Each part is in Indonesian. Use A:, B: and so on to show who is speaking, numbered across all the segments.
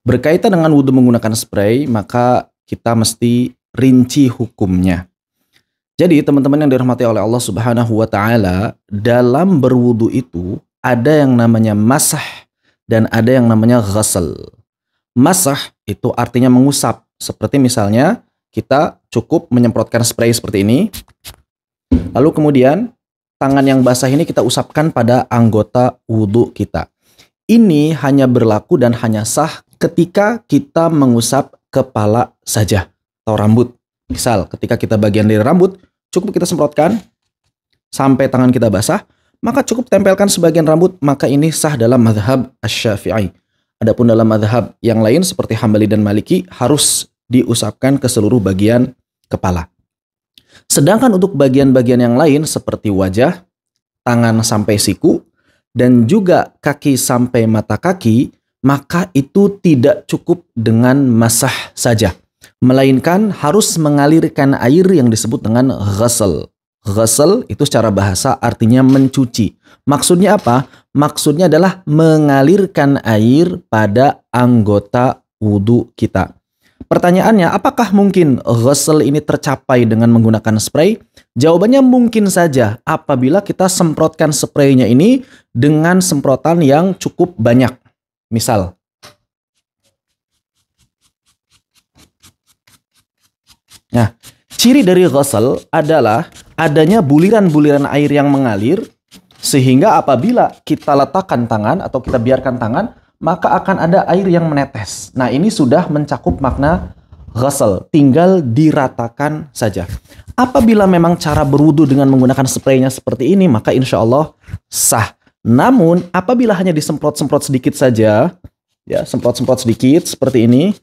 A: Berkaitan dengan wudhu menggunakan spray, maka kita mesti rinci hukumnya. Jadi teman-teman yang dirahmati oleh Allah Subhanahu wa taala, dalam berwudu itu ada yang namanya masah dan ada yang namanya ghasal. Masah itu artinya mengusap. Seperti misalnya kita cukup menyemprotkan spray seperti ini. Lalu kemudian tangan yang basah ini kita usapkan pada anggota wudu kita. Ini hanya berlaku dan hanya sah ketika kita mengusap kepala saja atau rambut. Misal ketika kita bagian dari rambut, cukup kita semprotkan sampai tangan kita basah, maka cukup tempelkan sebagian rambut, maka ini sah dalam mazhab Asy-Syafi'i. Adapun dalam mazhab yang lain seperti Hambali dan Maliki harus diusapkan ke seluruh bagian kepala. Sedangkan untuk bagian-bagian yang lain seperti wajah, tangan sampai siku, dan juga kaki sampai mata kaki, maka itu tidak cukup dengan masah saja, melainkan harus mengalirkan air yang disebut dengan ghasal. Ghasal itu secara bahasa artinya mencuci. Maksudnya apa? Maksudnya adalah mengalirkan air pada anggota wudu kita. Pertanyaannya, apakah mungkin ghasal ini tercapai dengan menggunakan spray? Jawabannya mungkin saja apabila kita semprotkan spraynya ini dengan semprotan yang cukup banyak. Misal, nah, ciri dari ghasal adalah adanya buliran-buliran air yang mengalir, sehingga apabila kita letakkan tangan atau kita biarkan tangan, maka akan ada air yang menetes. Nah, ini sudah mencakup makna ghasal, tinggal diratakan saja. Apabila memang cara berwudu dengan menggunakan spraynya seperti ini, maka insya Allah sah. Namun, apabila hanya disemprot-semprot sedikit saja, ya, semprot-semprot sedikit seperti ini,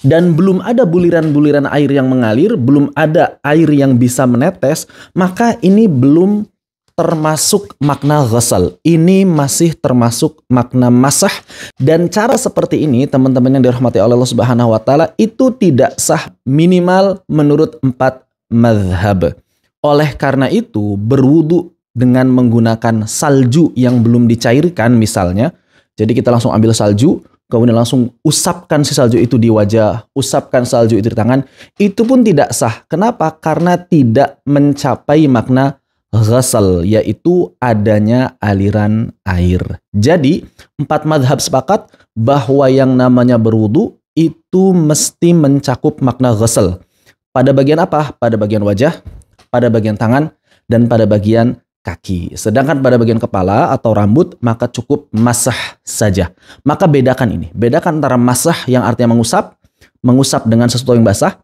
A: dan belum ada buliran-buliran air yang mengalir, belum ada air yang bisa menetes, maka ini belum termasuk makna ghasal. Ini masih termasuk makna masah. Dan cara seperti ini, teman-teman yang dirahmati oleh Allah Subhanahu wa taala, itu tidak sah minimal menurut 4 mazhab. Oleh karena itu, berwudu dengan menggunakan salju yang belum dicairkan misalnya, jadi kita langsung ambil salju, kemudian langsung usapkan si salju itu di wajah, usapkan salju itu di tangan, itu pun tidak sah. Kenapa? Karena tidak mencapai makna ghasal, yaitu adanya aliran air. Jadi, 4 mazhab sepakat bahwa yang namanya berwudu itu mesti mencakup makna ghasal. Pada bagian apa? Pada bagian wajah, pada bagian tangan, dan pada bagian kaki. Sedangkan pada bagian kepala atau rambut, maka cukup masah saja. Maka bedakan ini. Bedakan antara masah yang artinya mengusap dengan sesuatu yang basah,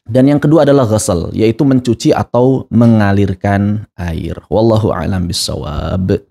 A: dan yang kedua adalah ghasal, yaitu mencuci atau mengalirkan air. Wallahu a'lam bishawab.